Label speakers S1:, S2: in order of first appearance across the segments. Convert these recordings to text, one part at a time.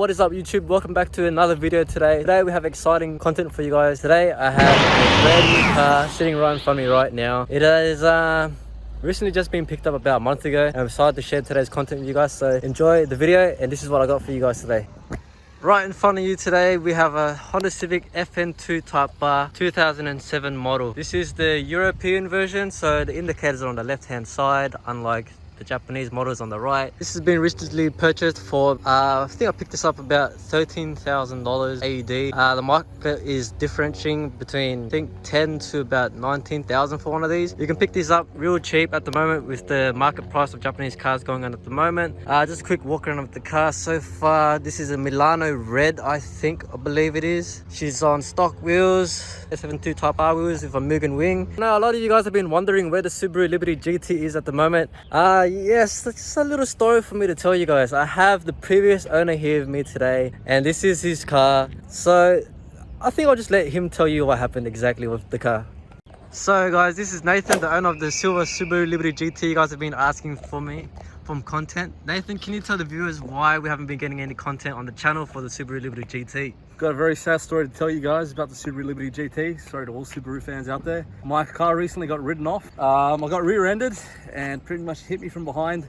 S1: What is up YouTube? Welcome back to another video today. Today we have exciting content for you guys. Today I have a brand new car sitting right in front of me right now. It is recently just been picked up about a month ago, and I'm excited to share today's content with you guys. So enjoy the video, and this is what I got for you guys today. Right in front of you today we have a Honda Civic Fn2 Type R 2007 model. This is the European version, so the indicators are on the left hand side, unlike the Japanese models on the right. This has been recently purchased for I think I picked this up about $13,000 AUD. The market is differentiating between I think 10 to about 19,000 for one of these. You can pick these up real cheap at the moment with the market price of Japanese cars going on at the moment. Just a quick walk around of the car so far. This is a Milano red, I believe it is. She's on stock wheels, Fn2 Type R wheels with a Mugen wing. Now a lot of you guys have been wondering where the Subaru Liberty GT is at the moment. Yes, that's just a little story for me to tell you guys. I have the previous owner here with me today, and this is his car. So I think I'll just let him tell you what happened exactly with the car. So guys, this is Nathan, the owner of the silver Subaru Liberty GT. You guys have been asking for me from content. Nathan, can you tell the viewers why we haven't been getting any content on the channel for the Subaru Liberty GT?
S2: Got a very sad story to tell you guys about the Subaru Liberty GT. Sorry to all Subaru fans out there. My car recently got ridden off. I got rear-ended and pretty much hit me from behind.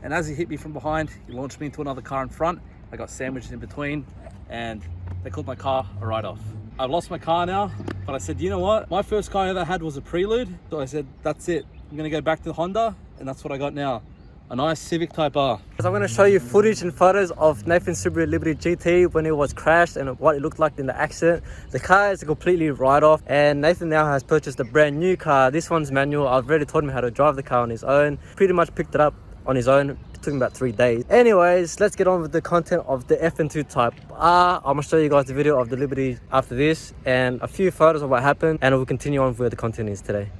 S2: And as he hit me from behind, he launched me into another car in front. I got sandwiched in between and they called my car a write-off. I've lost my car now, but I said, you know what? My first car I ever had was a Prelude. So I said, that's it. I'm gonna go back to Honda, and that's what I got now. A nice Civic Type R. I'm going to show you footage and photos of Nathan's Subaru Liberty GT when it was crashed and what it looked like in the accident. The car is a completely write-off, and Nathan now has purchased a brand new car. This one's manual. I've already taught him how to drive the car on his own. Pretty much picked it up on his own. It took him about 3 days. Anyways, let's get on with the content of the Fn2 Type R. I'm going to show you guys the video of the Liberty after this and a few photos of what happened, and we'll continue on with where the content is today.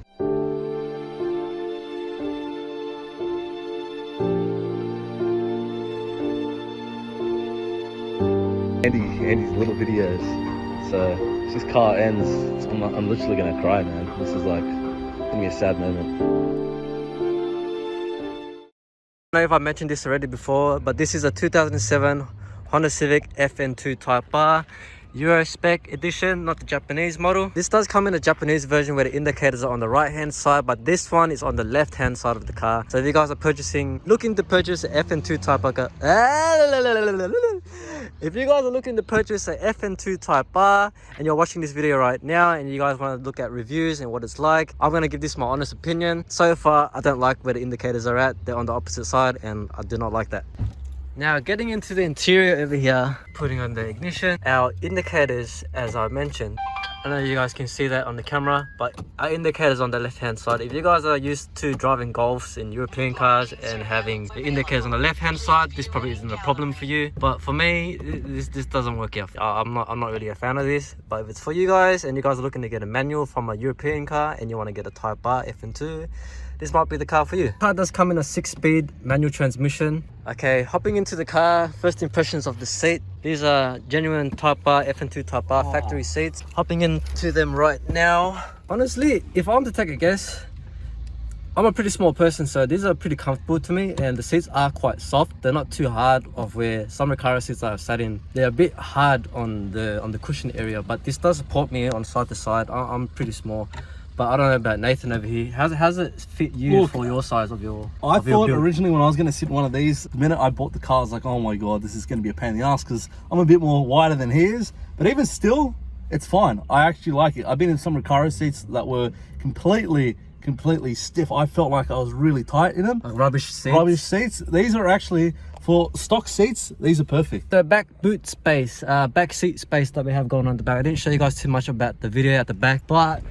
S2: Andy's little videos. So if this car ends, I'm literally gonna cry, man. This is like gonna be a sad moment. I don't know if I mentioned this already before, but this is a 2007 Honda Civic Fn2 Type R Euro spec edition, not the Japanese model. This does come in a Japanese version where the indicators are on the right hand side, but this one is on the left hand side of the car. So if you guys are looking to purchase an Fn2 Type R, if you guys are looking to purchase an Fn2 Type R and you're watching this video right now and you guys want to look at reviews and what it's like, I'm going to give this my honest opinion. So far, I don't like where the indicators are at. They're on the opposite side and I do not like that. Now getting into the interior over here, putting on the ignition, our indicators, as I mentioned, I know you guys can see that on the camera, but our indicators on the left hand side. If you guys are used to driving Golfs in European cars and having the indicators on the left hand side, this probably isn't a problem for you, but for me this doesn't work out. I'm not really a fan of this, but if it's for you guys and you guys are looking to get a manual from a European car and you want to get a Type R Fn2, this might be the car for you. The car does come in a 6-speed manual transmission. Okay, hopping into the car, first impressions of the seat. These are genuine Type R, Fn2 Type R factory seats. Hopping into them right now. Honestly, if I'm to take a guess, I'm a pretty small person, so these are pretty comfortable to me, and the seats are quite soft. They're not too hard of where some Recaro seats I've sat in. They're a bit hard on the cushion area, but this does support me on side to side. I'm pretty small. But I don't know about Nathan over here. How's it fit you for your size of your I thought originally when I was going to sit in one of these, the minute I bought the car, I was like, oh my God, this is going to be a pain in the ass because I'm a bit more wider than he is. But even still, it's fine. I actually like it. I've been in some Recaro seats that were completely stiff. I felt like I was really tight in them.
S1: Like rubbish seats?
S2: These are actually, for stock seats, these are perfect.
S1: The back boot space, back seat space that we have going on the back. I didn't show you guys too much about the video at the back, but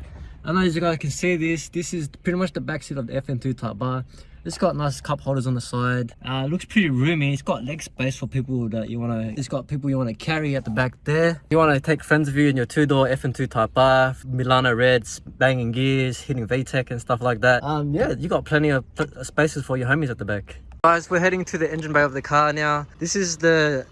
S1: I know as you guys can see this is pretty much the back seat of the Fn2 Type R. It's got nice cup holders on the side. Looks pretty roomy. It's got leg space for people that you want to, it's got people you want to carry at the back there. You want to take friends with you in your 2-door Fn2 Type R, Milano reds, banging gears, hitting VTEC and stuff like that. Yeah, you got plenty of spaces for your homies at the back. Guys, we're heading to the engine bay of the car now. This is the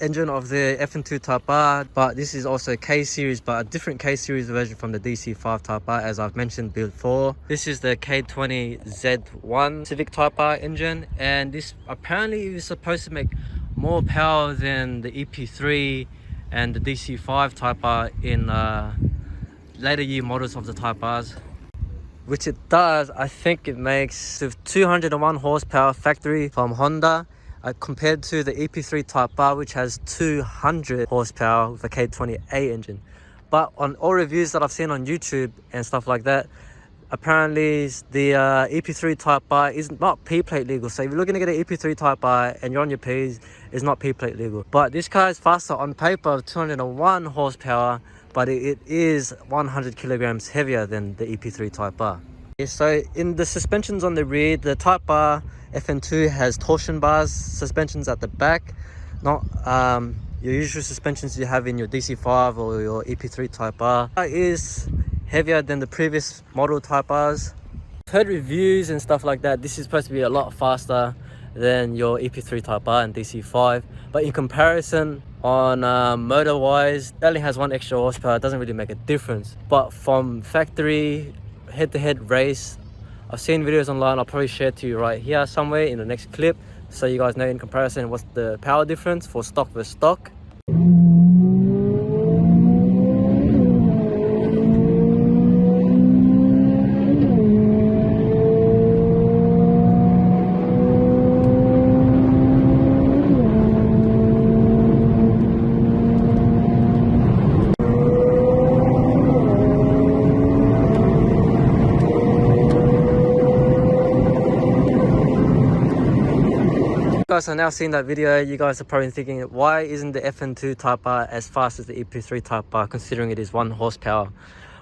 S1: engine of the Fn2 Type R, but this is also K-Series, but a different K-Series version from the DC5 Type R, as I've mentioned before. This is the K20Z1 Civic Type R engine, and this apparently is supposed to make more power than the EP3 and the DC5 Type R in later year models of the Type Rs. Which it does. I think it makes with 201 horsepower factory from Honda compared to the EP3 Type R, which has 200 horsepower with a K28 engine. But on all reviews that I've seen on YouTube and stuff like that, apparently the EP3 Type R is not P-plate legal. So if you're looking to get an EP3 Type R and you're on your Ps, it's not P-plate legal. But this car is faster on paper, 201 horsepower, but it is 100 kilograms heavier than the EP3 Type R. So in the suspensions on the rear, the Type R Fn2 has torsion bars suspensions at the back, not your usual suspensions you have in your DC5 or your EP3 Type R. It is heavier than the previous model Type Rs. I've heard reviews and stuff like that. This is supposed to be a lot faster than your EP3 Type R and DC5, but in comparison on motor wise, it only has 1 extra horsepower. It doesn't really make a difference. But from factory head-to-head race, I've seen videos online. I'll probably share to you right here somewhere in the next clip, so you guys know in comparison what's the power difference for stock versus stock. You guys are now seeing that video. You guys are probably thinking, why isn't the Fn2 Type R as fast as the EP3 Type R, considering it is 1 horsepower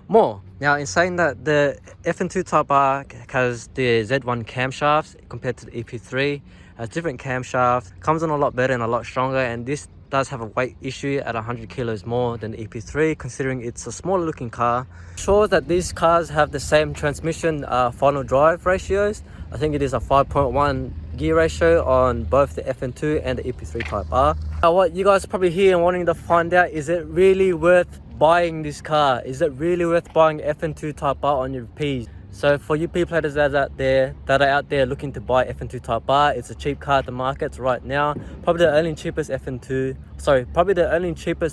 S1: more? Now, in saying that, the Fn2 Type R has the Z1 camshafts compared to the EP3, has different camshafts, comes on a lot better and a lot stronger, and this does have a weight issue at 100 kilos more than the EP3, considering it's a smaller looking car. Sure that these cars have the same transmission final drive ratios. I think it is a 5.1 gear ratio on both the Fn2 and the EP3 Type R. Now, what you guys are probably here and wanting to find out, is it really worth buying this car? Is it really worth buying Fn2 Type R on your Ps? So for you P-platers that are out there looking to buy Fn2 Type R, it's a cheap car at the market right now. Probably the only cheapest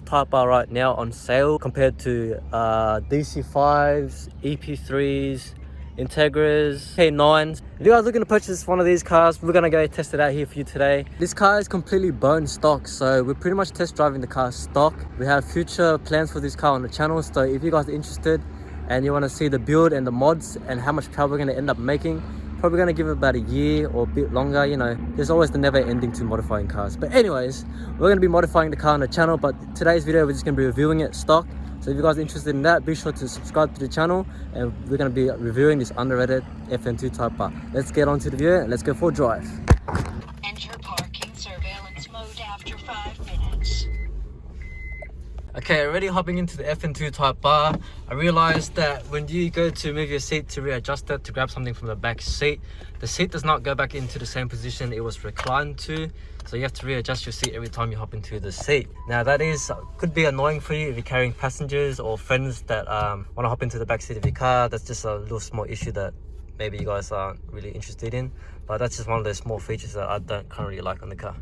S1: Type R right now on sale compared to DC5s, EP3s, Integras, K9s. If you guys are looking to purchase one of these cars, we're gonna go test it out here for you today. This car is completely bone stock, so we're pretty much test driving the car stock. We have future plans for this car on the channel, so if you guys are interested and you want to see the build and the mods and how much power we're going to end up making, probably going to give it about a year or a bit longer. You know, there's always the never ending to modifying cars. But anyways, we're going to be modifying the car on the channel, but today's video we're just going to be reviewing it stock. So if you guys are interested in that, be sure to subscribe to the channel, and we're going to be reviewing this underrated Fn2 Type R. Let's get on to the video and let's go for a drive.
S3: Enter parking surveillance mode after 5 minutes.
S1: Okay, already hopping into the Fn2 Type R, I realized that when you go to move your seat to readjust it, to grab something from the back seat, the seat does not go back into the same position it was reclined to. So you have to readjust your seat every time you hop into the seat. Now that could be annoying for you if you're carrying passengers or friends that want to hop into the back seat of your car. That's just a little small issue that maybe you guys aren't really interested in. But that's just one of those small features that I don't currently like on the car.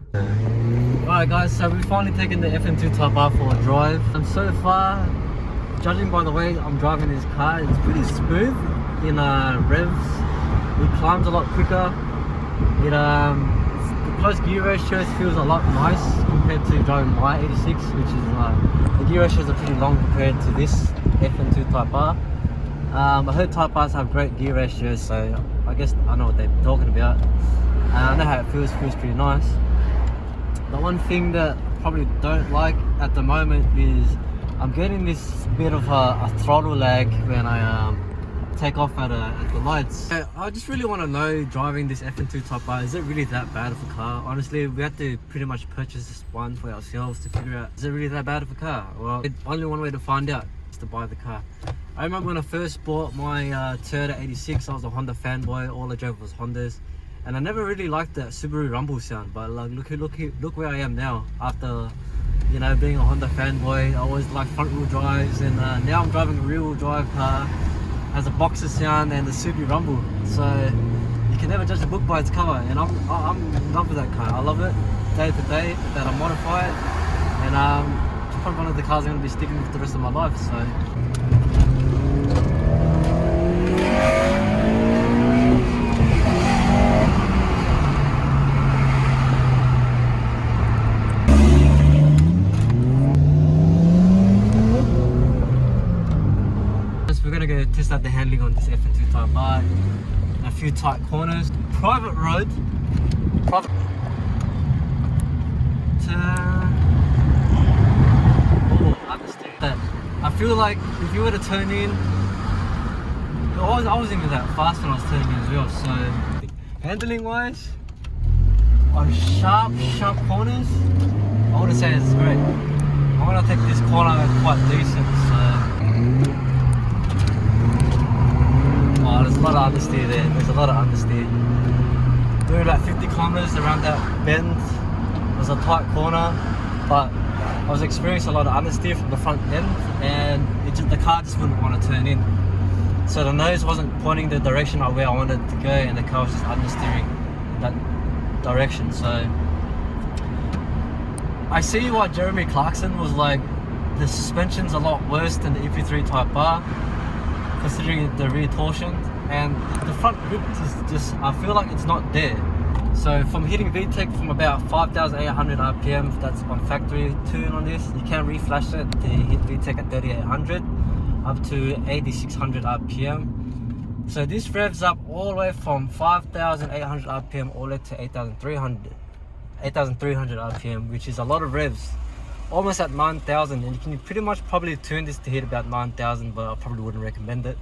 S1: Alright guys, so we've finally taken the Fn2 Type R for a drive. And so far, judging by the way I'm driving this car, it's pretty smooth in revs. It climbs a lot quicker. The close gear ratios feels a lot nice compared to driving my 86, which is the gear ratios are pretty long compared to this Fn2 Type R. I heard Type Rs have great gear ratios, so I guess I know what they're talking about. I know how it feels pretty nice. The one thing that I probably don't like at the moment is I'm getting this bit of a throttle lag when I take off at the lights. I just really want to know, driving this Fn2 Type R, is it really that bad of a car? Honestly, we had to pretty much purchase this one for ourselves to figure out, is it really that bad of a car? Well, only one way to find out is to buy the car. I remember when I first bought my Toyota 86, I was a Honda fanboy. All I drove was Hondas, and I never really liked that Subaru rumble sound. But like, look where I am now. After, you know, being a Honda fanboy, I always liked front wheel drives, and now I'm driving a rear wheel drive car, has a boxer sound and the Subaru rumble. So you can never judge a book by its cover, and I'm in love with that car. I love it. day to day that I modify it, and it's probably one of the cars I'm going to be sticking with the rest of my life. So. We're gonna go test out the handling on this Fn2 Type R. A few tight corners, private road, private. Understand. I feel like if you were to turn in, I wasn't even that fast when I was turning in as well. So handling wise, on sharp corners, I wouldn't say it's great. I'm gonna take this corner quite decent. So. Oh, there's a lot of understeer there. There's a lot of understeer. Doing about 50 kilometers around that bend. It was a tight corner, but I was experiencing a lot of understeer from the front end, and the car just wouldn't want to turn in. So the nose wasn't pointing the direction of where I wanted to go, and the car was just understeering in that direction. So I see why Jeremy Clarkson was like, the suspension's a lot worse than the EP3 Type R, considering the rear torsion, and the front grip is just, I feel like it's not there. So from hitting VTEC from about 5,800 RPM, that's on factory tune on this, you can reflash it to hit VTEC at 3,800 up to 8,600 RPM. So this revs up all the way from 5,800 RPM all the way to 8,300 RPM, which is a lot of revs. Almost at 9,000, and you can pretty much probably tune this to hit about 9,000, but I probably wouldn't recommend it.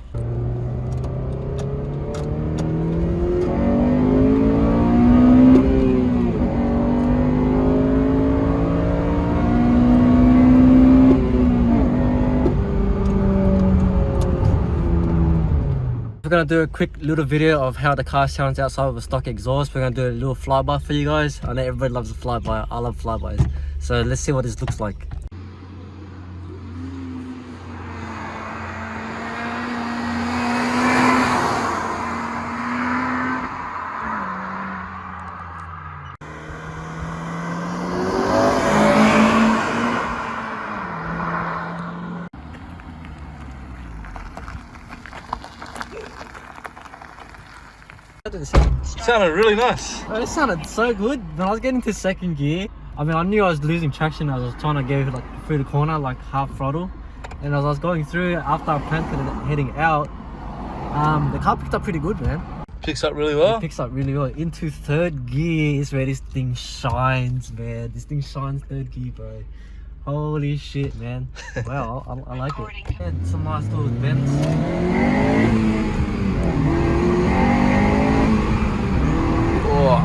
S1: We're gonna do a quick little video of how the car sounds outside of a stock exhaust. We're gonna do a little flyby for you guys. I know everybody loves a flyby. I love flybys. So let's see what this looks like.
S4: Sounded really nice.
S1: Oh, it sounded so good. When I was getting to second gear, I mean, I knew I was losing traction as I was trying to go like through the corner, like half throttle. And as I was going through, after I planted it heading out, the car picked up pretty good, man.
S4: Picks up really well.
S1: It picks up really well. Into third gear is where this thing shines, man. This thing shines third gear, bro. Holy shit, man. Wow, I like it. Yeah, some nice little bends.
S4: Oh.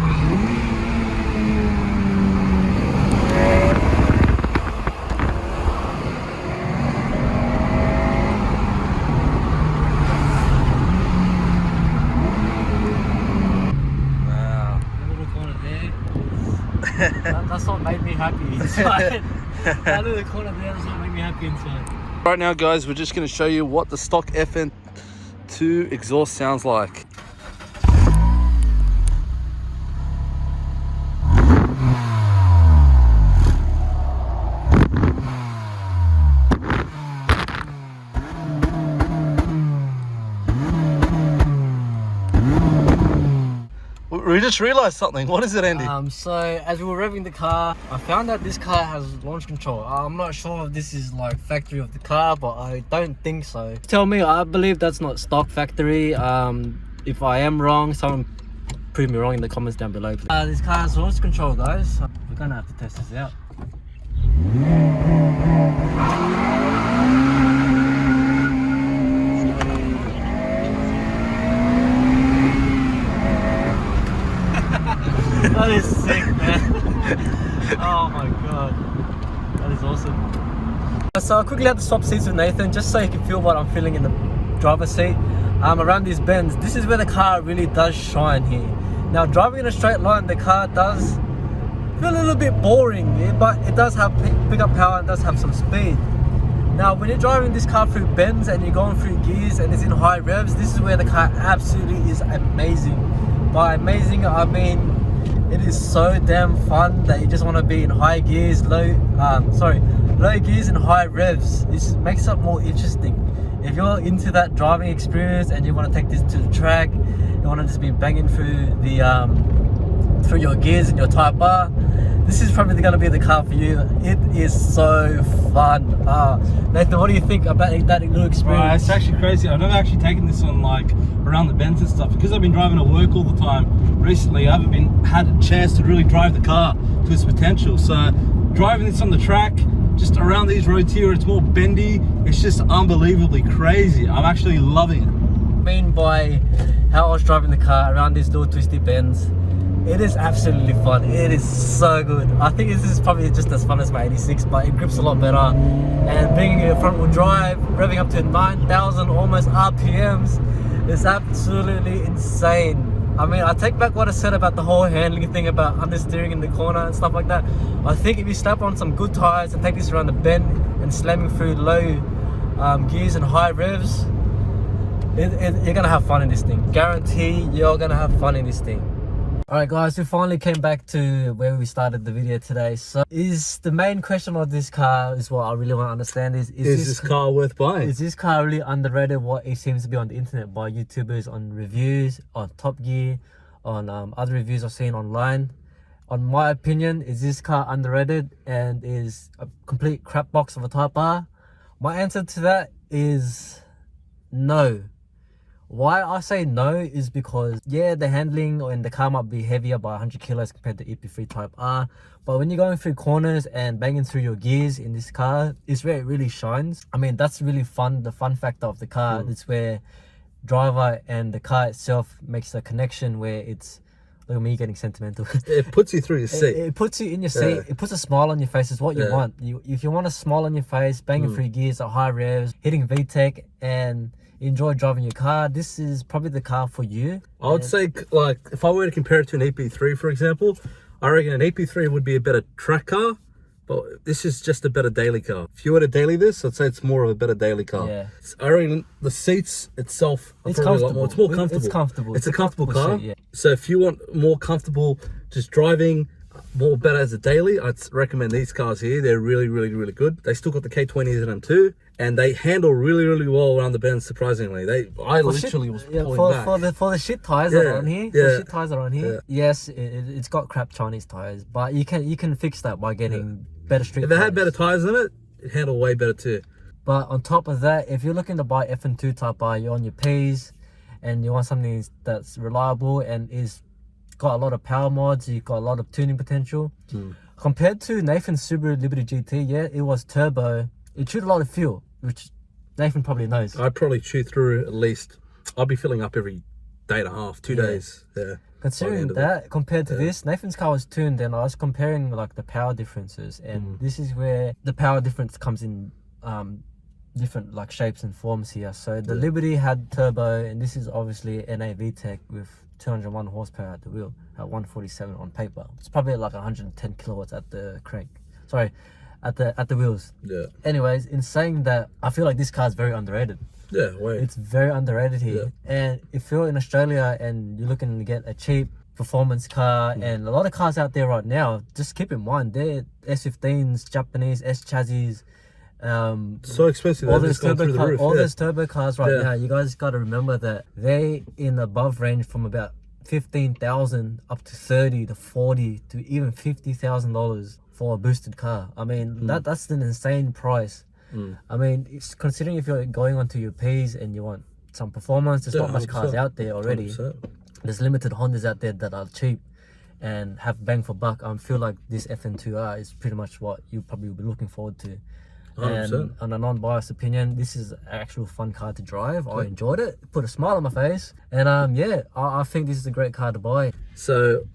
S1: That's what made me happy inside. That little corner there, that's what made me happy inside.
S4: Right now, guys, we're just going to show you what the stock Fn2 exhaust sounds like. We just realized something. What is it, Andy?
S1: So as we were revving the car, I found out this car has launch control. I'm not sure if this is like factory of the car, but I don't think so. Tell me, I believe that's not stock factory. If I am wrong, someone prove me wrong in the comments down below. This car has launch control, guys. We're gonna have to test this out. That is sick, man. Oh my god. That is awesome. So I quickly had to swap seats with Nathan just so he can feel what I'm feeling in the driver's seat. Around these bends, this is where the car really does shine here. Now driving in a straight line, the car does feel a little bit boring, but it does have pickup power and does have some speed. Now when you're driving this car through bends and you're going through gears and it's in high revs, this is where the car absolutely is amazing. By amazing, I mean
S2: It is so damn fun that you just want to be in high gears, low gears and high revs. This makes it more interesting. If you're into that driving experience and you want to take this to the track, you want to just be banging through the through your gears and your Type R, this is probably going to be the car for you. It is so fun. Nathan, what do you think about that little experience?
S5: It's actually crazy. I've never actually taken this on like around the bends and stuff because I've been driving to work all the time. Recently, I haven't had a chance to really drive the car to its potential. So driving this on the track, just around these roads here, it's more bendy. It's just unbelievably crazy. I'm actually loving it.
S2: I mean by how I was driving the car around these little twisty bends, it is absolutely fun. It is so good. I think this is probably just as fun as my 86, but it grips a lot better. And being a front wheel drive, revving up to 9,000 almost RPMs is absolutely insane. I mean, I take back what I said about the whole handling thing, about understeering in the corner and stuff like that. I think if you slap on some good tires and take this around the bend and slamming through low gears and high revs, you're gonna have fun in this thing. Guarantee you're gonna have fun in this thing. Alright guys, we finally came back to where we started the video today. So is the main question of this car is what I really want to understand is
S5: this car worth buying?
S2: Is this car really underrated what it seems to be on the internet by YouTubers, on reviews, on Top Gear, on other reviews I've seen online? On my opinion, is this car underrated and is a complete crap box of a Type R? My answer to that is no. Why I say no is because, yeah, the handling and the car might be heavier by 100 kilos compared to EP3 Type R, but when you're going through corners and banging through your gears in this car, it's where it really shines. I mean, that's really fun. The fun factor of the car, it's where driver and the car itself makes a connection where it's, look at me getting sentimental.
S5: It puts you through your seat.
S2: It puts you in your seat. It puts a smile on your face. Is what you want. If you want a smile on your face, banging through gears at high revs, hitting VTEC, and enjoy driving your car, this is probably the car for you.
S5: I would say, like, if I were to compare it to an EP3, for example, I reckon an EP3 would be a better track car, but this is just a better daily car. If you were to daily this, I'd say it's more of a better daily car.
S2: Yeah.
S5: I reckon the seats itself are
S2: It's
S5: probably a lot
S2: comfortable.
S5: more. It's more comfortable.
S2: It's comfortable.
S5: It's a comfortable car.
S2: Seat, yeah.
S5: So if you want more comfortable, just driving, more better as a daily, I'd recommend these cars here. They're really, really, really good. They still got the K20s in them too, and they handle really, really well around the bends. Surprisingly, I literally was pulling back.
S2: For the shit tires that are on here.
S5: Yeah.
S2: The shit tires are on here. Yes, it's got crap Chinese tires, but you can fix that by getting better street
S5: If
S2: tires.
S5: it had better tires in it, it'd handle way better too.
S2: But on top of that, if you're looking to buy Fn2 Type R, you're on your P's, and you want something that's reliable and is got a lot of power mods, you've got a lot of tuning potential. Compared to Nathan's Subaru Liberty GT, yeah, it was turbo. It chewed a lot of fuel, which Nathan probably knows.
S5: I'd probably chew through at least, I'd be filling up every day and a half, 2 days. Yeah.
S2: Considering that, compared to this, Nathan's car was tuned, and I was comparing like the power differences, and this is where the power difference comes in different like shapes and forms here. So the Liberty had turbo, and this is obviously NA VTEC with 201 horsepower at the wheel at 147 on paper. It's probably like 110 kilowatts at the crank. Sorry, at the wheels.
S5: Yeah.
S2: Anyways, in saying that, I feel like this car is very underrated.
S5: Yeah, wait.
S2: It's very underrated here. And if you're in Australia and you're looking to get a cheap performance car, and a lot of cars out there right now, just keep in mind, they're S15s, Japanese S chassis.
S5: So expensive.
S2: All those turbo cars, those turbo cars right
S5: Yeah.
S2: now, you guys got to remember that they in above range from about 15,000 up to 30 to 40 to even $50,000 for a boosted car. I mean, that's an insane price. I mean, considering if you're going onto your P's and you want some performance, there's not much cars out there already.
S5: 100%.
S2: There's limited Hondas out there that are cheap and have bang for buck. I feel like this Fn2R is pretty much what you probably will be looking forward to.
S5: 100%.
S2: And on a non-biased opinion, this is an actual fun car to drive. I enjoyed it, put a smile on my face, and yeah, I think this is a great car to buy.
S5: So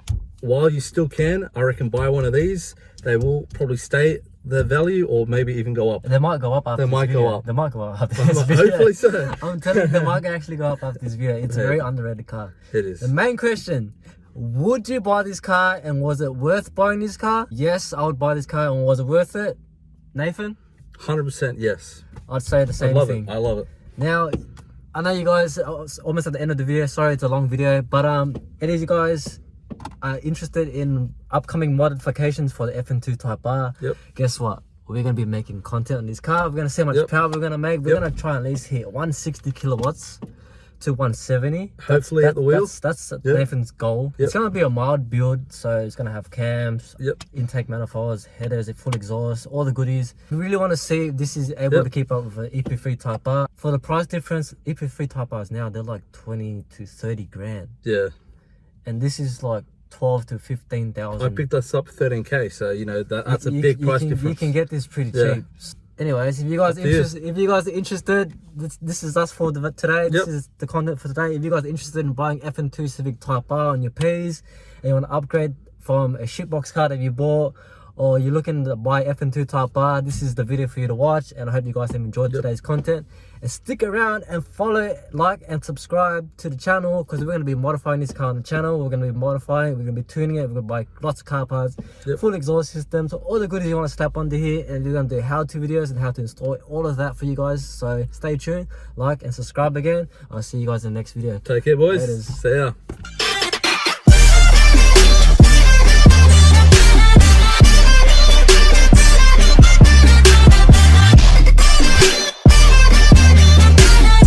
S5: while you still can, I reckon buy one of these. They will probably stay the value or maybe even go up.
S2: They might go up after
S5: They
S2: this
S5: might
S2: video.
S5: go up.
S2: They might go up after this video.
S5: Hopefully so.
S2: I'm telling you, they might actually go up after this video. It's a very underrated car.
S5: It is.
S2: The main question, would you buy this car and was it worth buying this car? Yes, I would buy this car, and was it worth it? Nathan?
S5: 100% yes.
S2: I'd say the same thing.
S5: I love it.
S2: Now, I know you guys are almost at the end of the video. Sorry, it's a long video, but it is, you guys. are interested in upcoming modifications for the Fn2 Type R,
S4: Yep.
S2: guess what? We're going to be making content on this car. We're going to see how much
S4: Yep.
S2: power we're going to make. We're
S4: Yep.
S2: going to try and at least hit 160 kilowatts to 170.
S4: Hopefully at the wheels.
S2: That's
S4: Yep.
S2: Nathan's goal.
S4: Yep.
S2: It's going to be a mild build, so it's going to have cams,
S4: Yep.
S2: intake manifolds, headers, a full exhaust, all the goodies. We really want to see if this is able
S4: Yep.
S2: to keep up with the EP3 Type R. For the price difference, EP3 Type R's now, they're like 20 to 30 grand.
S4: Yeah.
S2: And this is like 12 to
S4: I
S2: 15,000.
S4: picked us up 13k, so you know that's a big price difference.
S2: You can get this pretty
S4: Yeah.
S2: cheap. Anyways, if you guys are interested, this is us for today. This is the content for today. If you guys are interested in buying Fn2 Civic Type R on your P's and you want to upgrade from a shitbox car that you bought, or you're looking to buy Fn2 Type R, this is the video for you to watch. And I hope you guys have enjoyed today's content. And stick around and follow, like, and subscribe to the channel, because we're going to be modifying this car on the channel. We're going to be modifying, we're going to be tuning it, we're going to buy lots of car parts, full exhaust system, so all the goodies you want to slap onto here. And we're going to do how-to videos and how to install all of that for you guys. So stay tuned, like and subscribe again. I'll see you guys in the next video.
S4: Take care, boys.
S2: Laters.
S4: See ya.